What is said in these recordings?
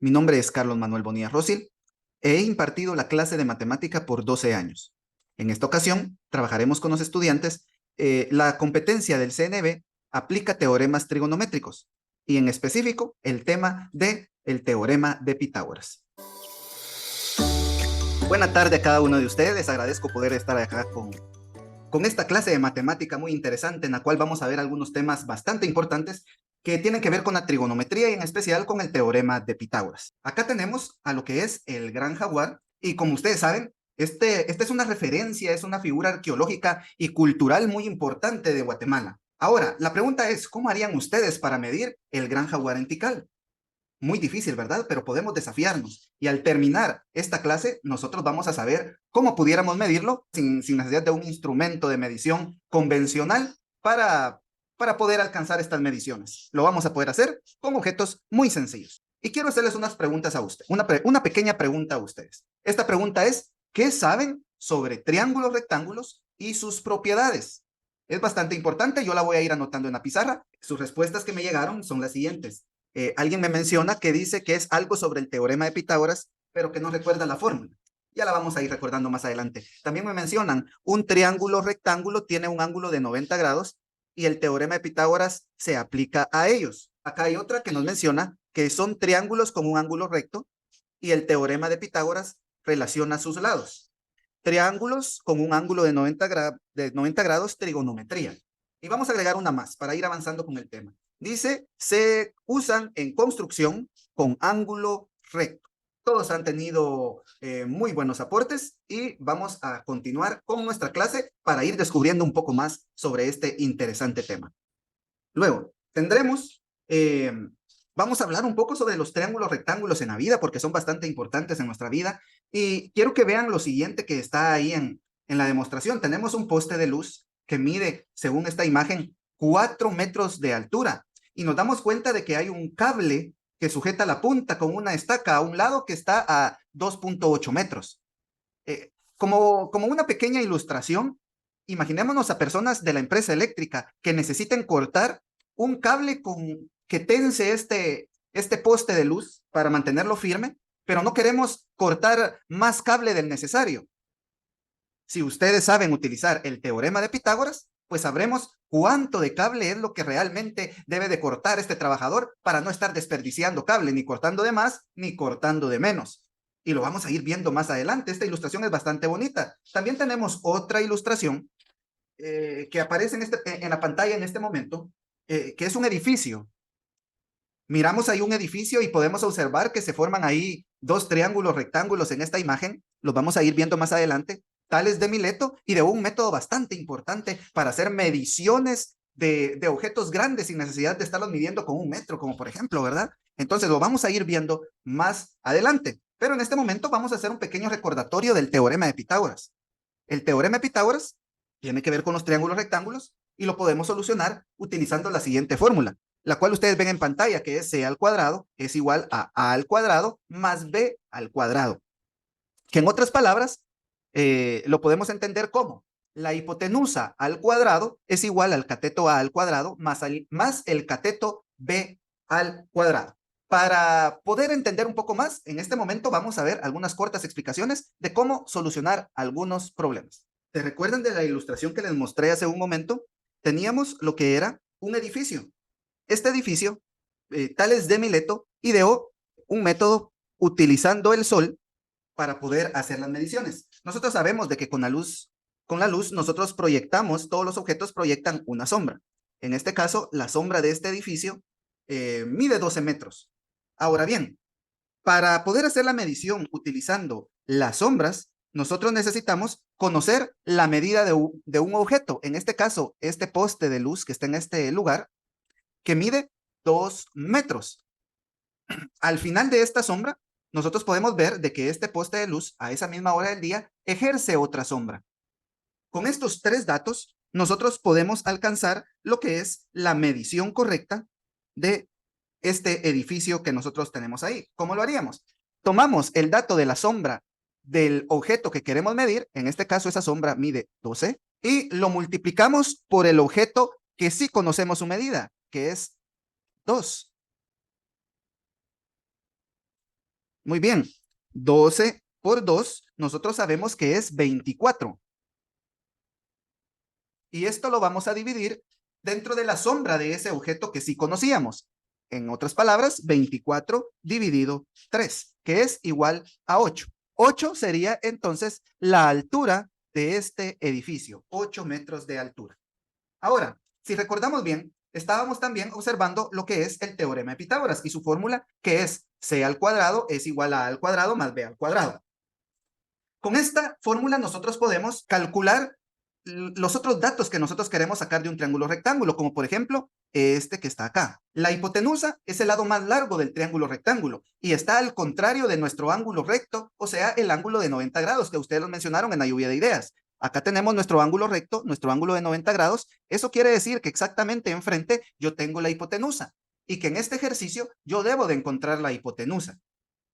Mi nombre es Carlos Manuel Bonilla Rosil. He impartido la clase de matemática por 12 años. En esta ocasión, trabajaremos con los estudiantes la competencia del CNB aplica teoremas trigonométricos y en específico el tema de el teorema de Pitágoras. Buena tarde a cada uno de ustedes. Agradezco poder estar acá con esta clase de matemática muy interesante en la cual vamos a ver algunos temas bastante importantes que tienen que ver con la trigonometría y en especial con el teorema de Pitágoras. Acá tenemos a lo que es el Gran Jaguar y como ustedes saben, esta es una referencia, es una figura arqueológica y cultural muy importante de Guatemala. Ahora, la pregunta es, ¿cómo harían ustedes para medir el Gran Jaguar en Tikal? Muy difícil, ¿verdad? Pero podemos desafiarnos. Y al terminar esta clase, nosotros vamos a saber cómo pudiéramos medirlo sin necesidad de un instrumento de medición convencional para poder alcanzar estas mediciones. Lo vamos a poder hacer con objetos muy sencillos. Y quiero hacerles unas preguntas a ustedes, una pequeña pregunta a ustedes. Esta pregunta es, ¿qué saben sobre triángulos rectángulos y sus propiedades? Es bastante importante, yo la voy a ir anotando en la pizarra. Sus respuestas que me llegaron son las siguientes. Alguien me menciona que dice que es algo sobre el teorema de Pitágoras, pero que no recuerda la fórmula. Ya la vamos a ir recordando más adelante. También me mencionan, un triángulo rectángulo tiene un ángulo de 90 grados y el teorema de Pitágoras se aplica a ellos. Acá hay otra que nos menciona que son triángulos con un ángulo recto y el teorema de Pitágoras relaciona sus lados. Triángulos con un ángulo de 90 grados, trigonometría. Y vamos a agregar una más para ir avanzando con el tema. Dice, se usan en construcción con ángulo recto. Todos han tenido muy buenos aportes y vamos a continuar con nuestra clase para ir descubriendo un poco más sobre este interesante tema. Luego, eh, vamos a hablar un poco sobre los triángulos rectángulos en la vida porque son bastante importantes en nuestra vida y quiero que vean lo siguiente que está ahí en la demostración. Tenemos un poste de luz que mide, según esta imagen, 4 metros de altura y nos damos cuenta de que hay un cable que sujeta la punta con una estaca a un lado que está a 2.8 metros. Como una pequeña ilustración, imaginémonos a personas de la empresa eléctrica que necesiten cortar un cable que tense este poste de luz para mantenerlo firme, pero no queremos cortar más cable del necesario. Si ustedes saben utilizar el teorema de Pitágoras, pues sabremos cuánto de cable es lo que realmente debe de cortar este trabajador para no estar desperdiciando cable, ni cortando de más, ni cortando de menos. Y lo vamos a ir viendo más adelante. Esta ilustración es bastante bonita. También tenemos otra ilustración que aparece en la pantalla en este momento, que es un edificio. Miramos ahí un edificio y podemos observar que se forman ahí dos triángulos rectángulos en esta imagen. Los vamos a ir viendo más adelante. Tales de Mileto y de un método bastante importante para hacer mediciones de objetos grandes sin necesidad de estarlos midiendo con un metro, como por ejemplo, ¿verdad? Entonces lo vamos a ir viendo más adelante. Pero en este momento vamos a hacer un pequeño recordatorio del teorema de Pitágoras. El teorema de Pitágoras tiene que ver con los triángulos rectángulos y lo podemos solucionar utilizando la siguiente fórmula, la cual ustedes ven en pantalla, que es C al cuadrado es igual a al cuadrado más B al cuadrado. Que en otras palabras, lo podemos entender como la hipotenusa al cuadrado es igual al cateto A al cuadrado más el cateto B al cuadrado. Para poder entender un poco más, en este momento vamos a ver algunas cortas explicaciones de cómo solucionar algunos problemas. ¿Se recuerdan de la ilustración que les mostré hace un momento? Teníamos lo que era un edificio. Este edificio, Tales de Mileto, ideó un método utilizando el sol para poder hacer las mediciones. Nosotros sabemos de que con la luz nosotros proyectamos, todos los objetos proyectan una sombra. En este caso, la sombra de este edificio mide 12 metros. Ahora bien, para poder hacer la medición utilizando las sombras, nosotros necesitamos conocer la medida de un objeto. En este caso, este poste de luz que está en este lugar, que mide 2 metros. Al final de esta sombra, nosotros podemos ver de que este poste de luz a esa misma hora del día ejerce otra sombra. Con estos tres datos, nosotros podemos alcanzar lo que es la medición correcta de este edificio que nosotros tenemos ahí. ¿Cómo lo haríamos? Tomamos el dato de la sombra del objeto que queremos medir, en este caso esa sombra mide 12, y lo multiplicamos por el objeto que sí conocemos su medida, que es 2. Muy bien. 12 por 2, nosotros sabemos que es 24. Y esto lo vamos a dividir dentro de la sombra de ese objeto que sí conocíamos. En otras palabras, 24 dividido 3, que es igual a 8. 8 sería entonces la altura de este edificio, 8 metros de altura. Ahora, si recordamos bien, estábamos también observando lo que es el teorema de Pitágoras y su fórmula, que es c al cuadrado es igual a al cuadrado más b al cuadrado. Con esta fórmula nosotros podemos calcular los otros datos que nosotros queremos sacar de un triángulo rectángulo, como por ejemplo este que está acá. La hipotenusa es el lado más largo del triángulo rectángulo y está al contrario de nuestro ángulo recto, o sea, el ángulo de 90 grados que ustedes lo mencionaron en la lluvia de ideas. Acá tenemos nuestro ángulo recto, nuestro ángulo de 90 grados. Eso quiere decir que exactamente enfrente yo tengo la hipotenusa y que en este ejercicio yo debo de encontrar la hipotenusa.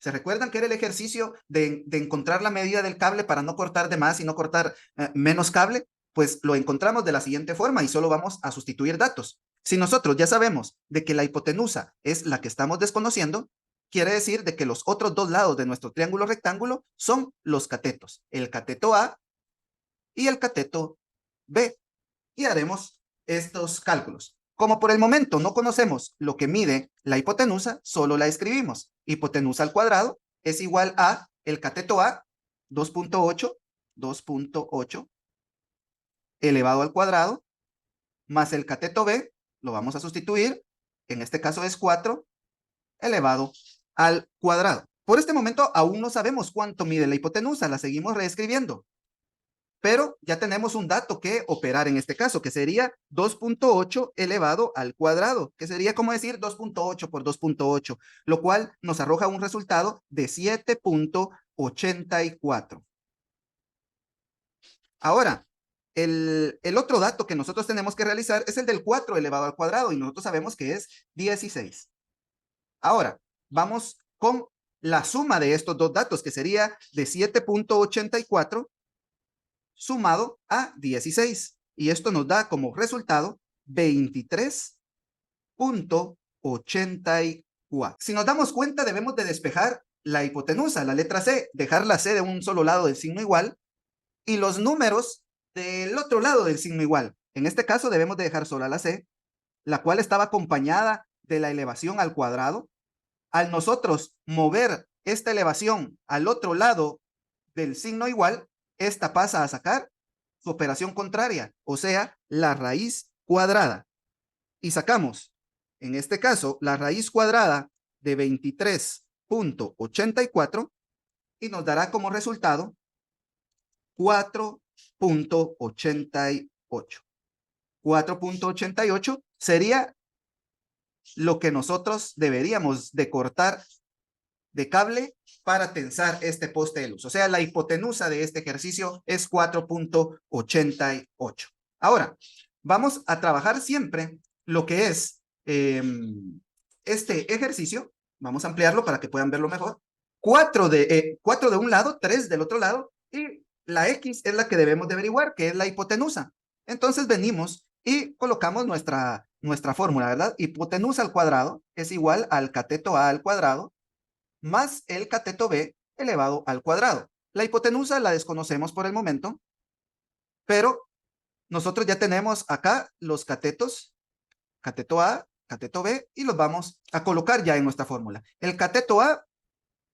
¿Se recuerdan que era el ejercicio de encontrar la medida del cable para no cortar de más y no cortar menos cable? Pues lo encontramos de la siguiente forma y solo vamos a sustituir datos. Si nosotros ya sabemos de que la hipotenusa es la que estamos desconociendo, quiere decir de que los otros dos lados de nuestro triángulo rectángulo son los catetos, el cateto A y el cateto B. Y haremos estos cálculos. Como por el momento no conocemos lo que mide la hipotenusa, solo la escribimos. Hipotenusa al cuadrado es igual a el cateto A, 2.8 elevado al cuadrado, más el cateto B, lo vamos a sustituir, en este caso es 4 elevado al cuadrado. Por este momento aún no sabemos cuánto mide la hipotenusa, la seguimos reescribiendo. Pero ya tenemos un dato que operar en este caso, que sería 2.8 elevado al cuadrado, que sería como decir 2.8 por 2.8, lo cual nos arroja un resultado de 7.84. Ahora, el otro dato que nosotros tenemos que realizar es el del 4 elevado al cuadrado, y nosotros sabemos que es 16. Ahora, vamos con la suma de estos dos datos, que sería de 7.84 sumado a 16. Y esto nos da como resultado 23.84. Si nos damos cuenta, debemos de despejar la hipotenusa, la letra C, dejar la C de un solo lado del signo igual y los números del otro lado del signo igual. En este caso debemos de dejar sola la C, la cual estaba acompañada de la elevación al cuadrado. Al nosotros mover esta elevación al otro lado del signo igual, esta pasa a sacar su operación contraria, o sea, la raíz cuadrada. Y sacamos, en este caso, la raíz cuadrada de 23.84 y nos dará como resultado 4.88. 4.88 sería lo que nosotros deberíamos de cortar de cable para tensar este poste de luz. O sea, la hipotenusa de este ejercicio es 4.88. Ahora, vamos a trabajar siempre lo que es este ejercicio. Vamos a ampliarlo para que puedan verlo mejor. 4 de un lado, 3 del otro lado, y la X es la que debemos de averiguar, que es la hipotenusa. Entonces venimos y colocamos nuestra fórmula, ¿verdad? Hipotenusa al cuadrado es igual al cateto A al cuadrado más el cateto B elevado al cuadrado. La hipotenusa la desconocemos por el momento, pero nosotros ya tenemos acá los catetos, cateto A, cateto B, y los vamos a colocar ya en nuestra fórmula. El cateto A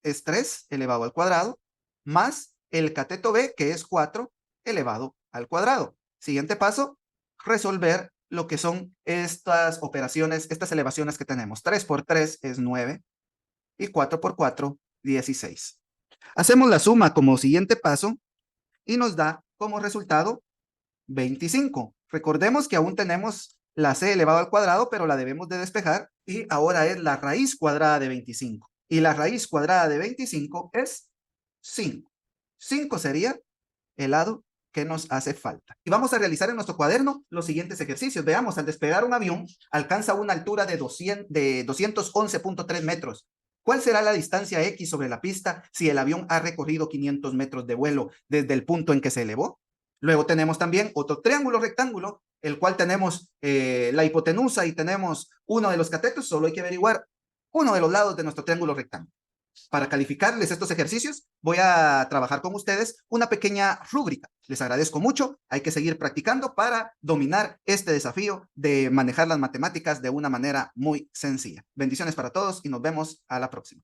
es 3 elevado al cuadrado, más el cateto B, que es 4 elevado al cuadrado. Siguiente paso, resolver lo que son estas operaciones, estas elevaciones que tenemos. 3 por 3 es 9 y 4 por 4, 16. Hacemos la suma como siguiente paso y nos da como resultado 25. Recordemos que aún tenemos la c elevado al cuadrado, pero la debemos de despejar y ahora es la raíz cuadrada de 25. Y la raíz cuadrada de 25 es 5. 5 sería el lado que nos hace falta. Y vamos a realizar en nuestro cuaderno los siguientes ejercicios. Veamos, al despegar un avión, alcanza una altura de 211.3 metros. ¿Cuál será la distancia X sobre la pista si el avión ha recorrido 500 metros de vuelo desde el punto en que se elevó? Luego tenemos también otro triángulo rectángulo, el cual tenemos la hipotenusa y tenemos uno de los catetos. Solo hay que averiguar uno de los lados de nuestro triángulo rectángulo. Para calificarles estos ejercicios, voy a trabajar con ustedes una pequeña rúbrica. Les agradezco mucho. Hay que seguir practicando para dominar este desafío de manejar las matemáticas de una manera muy sencilla. Bendiciones para todos y nos vemos a la próxima.